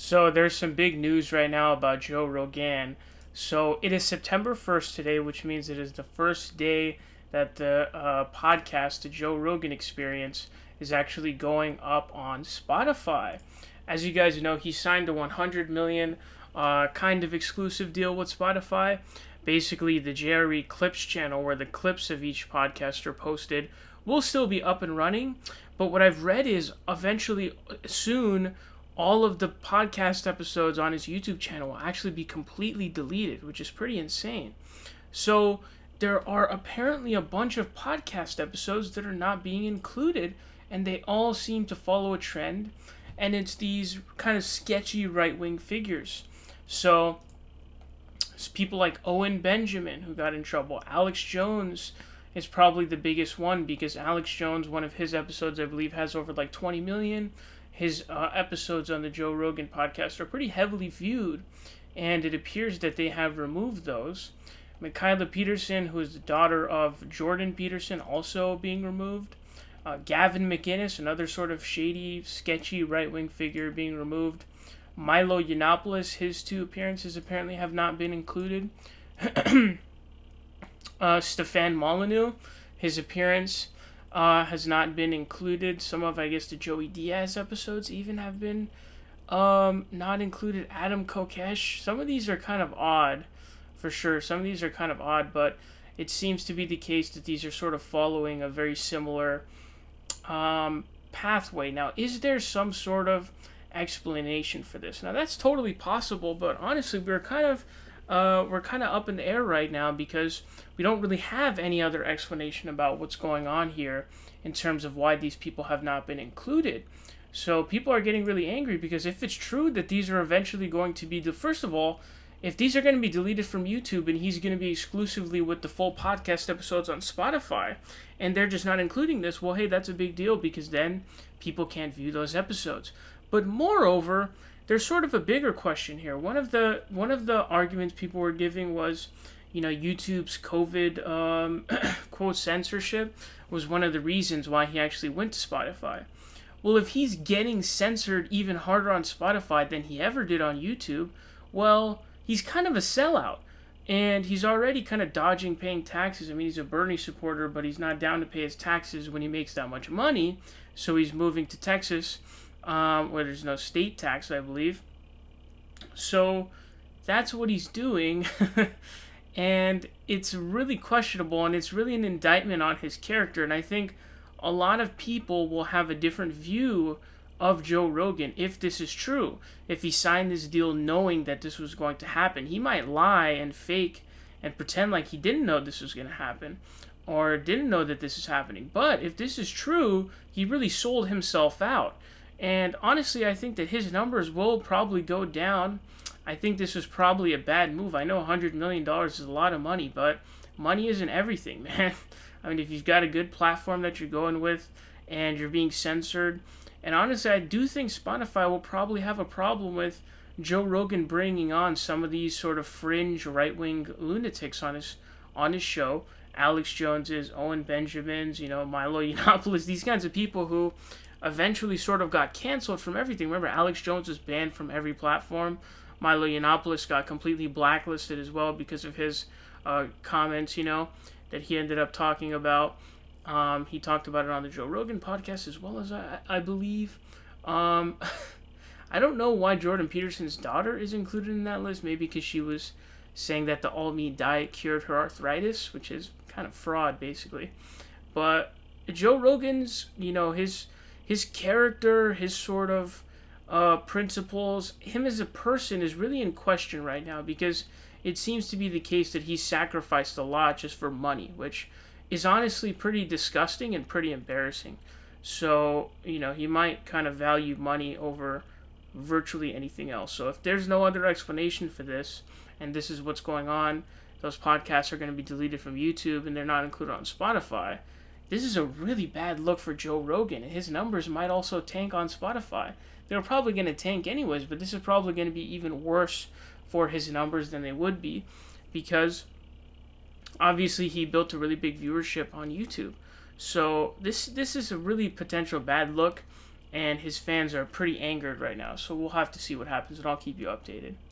So there's some big news right now about Joe Rogan. So it is September 1st today, which means it is the first day that the podcast, the Joe Rogan Experience, is actually going up on Spotify. As you guys know, he signed a 100 million kind of exclusive deal with Spotify. Basically, the JRE Clips channel, where the clips of each podcast are posted, will still be up and running. But what I've read is eventually, soon, all of the podcast episodes on his YouTube channel will actually be completely deleted, which is pretty insane. So there are apparently a bunch of podcast episodes that are not being included, and they all seem to follow a trend, and it's these kind of sketchy right-wing figures. So it's people like Owen Benjamin who got in trouble. Alex Jones is probably the biggest one because Alex Jones, one of his episodes, I believe, has over like 20 million. His episodes on the Joe Rogan podcast are pretty heavily viewed, and it appears that they have removed those. Mikhaila Peterson, who is the daughter of Jordan Peterson, also being removed. Gavin McInnes, another sort of shady, sketchy right-wing figure, being removed. Milo Yiannopoulos, his two appearances apparently have not been included. Stefan Molyneux, his appearance has not been included. Some of, I guess, the Joey Diaz episodes even have been not included. Adam Kokesh. Some of these are kind of odd, for sure. Some of these are kind of odd, but it seems to be the case that these are sort of following a very similar pathway. Now, is there some sort of explanation for this? Now, that's totally possible, but honestly, we're kind of up in the air right now because we don't really have any other explanation about what's going on here in terms of why these people have not been included. So people are getting really angry because if it's true that these are eventually going to be, first of all, if these are going to be deleted from YouTube and he's going to be exclusively with the full podcast episodes on Spotify, and they're just not including this, well, hey, that's a big deal because then people can't view those episodes. But moreover, there's sort of a bigger question here. One of the arguments people were giving was, YouTube's COVID quote censorship was one of the reasons why he actually went to Spotify. Well, if he's getting censored even harder on Spotify than he ever did on YouTube, well, he's kind of a sellout. And he's already kind of dodging paying taxes. I mean, he's a Bernie supporter, but he's not down to pay his taxes when he makes that much money. So he's moving to Texas, where there's no state tax, I believe. So that's what he's doing. And it's really questionable, and it's really an indictment on his character. And I think a lot of people will have a different view of Joe Rogan if this is true. If he signed this deal knowing that this was going to happen, he might lie and fake and pretend like he didn't know this was going to happen or didn't know that this is happening. But if this is true, he really sold himself out. And honestly, I think that his numbers will probably go down. I think this was probably a bad move. I know $100 million is a lot of money, but money isn't everything, man. I mean, if you've got a good platform that you're going with and you're being censored, and honestly, I do think Spotify will probably have a problem with Joe Rogan bringing on some of these sort of fringe right-wing lunatics on his show. Alex Jones's, Owen Benjamin's, Milo Yiannopoulos, these kinds of people who eventually sort of got canceled from everything. Remember, Alex Jones was banned from every platform. Milo Yiannopoulos got completely blacklisted as well because of his comments, that he ended up talking about. He talked about it on the Joe Rogan podcast as well as I believe. I don't know why Jordan Peterson's daughter is included in that list. Maybe because she was saying that the all-meat diet cured her arthritis, which is kind of fraud, basically. But Joe Rogan's, his character, his sort of principles, him as a person is really in question right now because it seems to be the case that he sacrificed a lot just for money, which is honestly pretty disgusting and pretty embarrassing. So, he might kind of value money over virtually anything else. So if there's no other explanation for this, and this is what's going on, those podcasts are going to be deleted from YouTube and they're not included on Spotify, this is a really bad look for Joe Rogan, and his numbers might also tank on Spotify. They were probably going to tank anyways, but this is probably going to be even worse for his numbers than they would be because obviously he built a really big viewership on YouTube. So this is a really potential bad look. and his fans are pretty angered right now. So we'll have to see what happens, and I'll keep you updated.